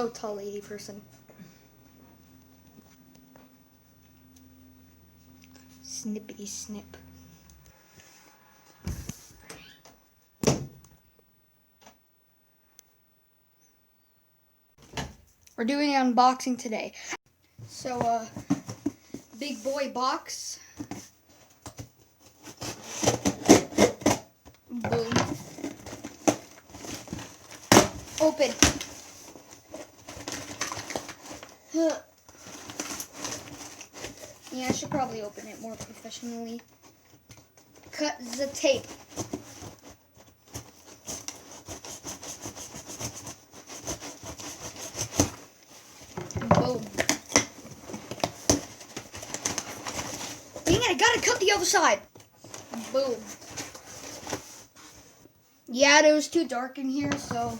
Hello, tall lady person. Snippity snip. We're doing an unboxing today. So, big boy box. Boom. Open. Yeah, I should probably open it more professionally. Cut the tape. Boom. Dang it, I gotta cut the other side. Boom. Yeah, it was too dark in here, so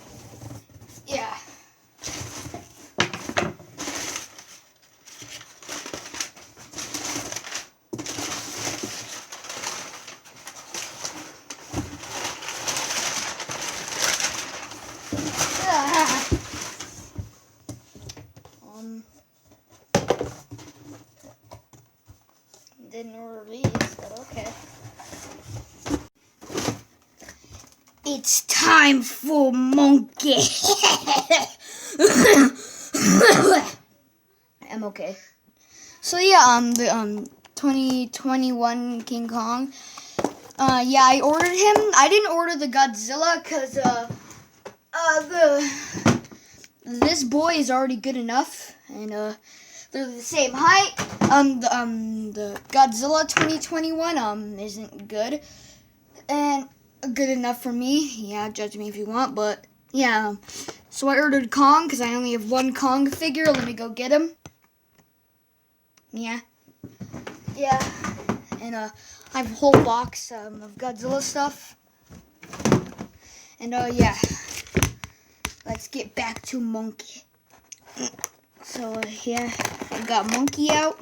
yeah. Didn't order these, but okay. It's time for monke. I'm okay. So yeah, the 2021 King Kong. Yeah, I ordered him. I didn't order the Godzilla because this boy is already good enough, and they're the same height. The Godzilla 2021 isn't good, and good enough for me. Yeah, judge me if you want, but yeah. So I ordered Kong because I only have one Kong figure. Let me go get him. Yeah, and I have a whole box of Godzilla stuff, and yeah. Let's get back to Monkey. So here I got Monkey out,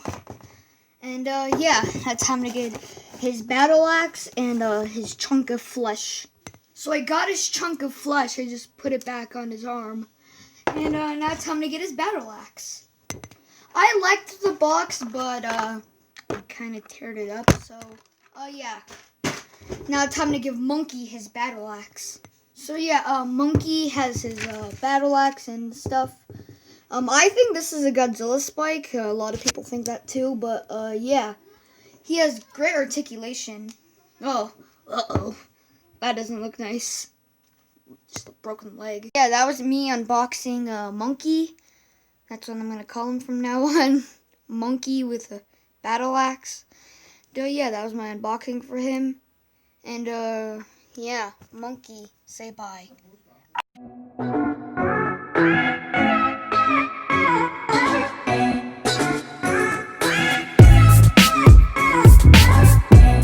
and yeah, that's time to get his battle axe and his chunk of flesh. So I got his chunk of flesh. I just put it back on his arm, and now it's time to get his battle axe. I liked the box, but I kind of teared it up. So yeah, now it's time to give Monkey his battle axe. So yeah, Monkey has his battle axe and stuff. I think this is a Godzilla spike. A lot of people think that too, but yeah. He has great articulation. Oh, uh-oh. That doesn't look nice. Just a broken leg. Yeah, that was me unboxing Monkey. That's what I'm going to call him from now on. Monkey with a battle axe. So yeah, that was my unboxing for him. And yeah, Monkey, say bye.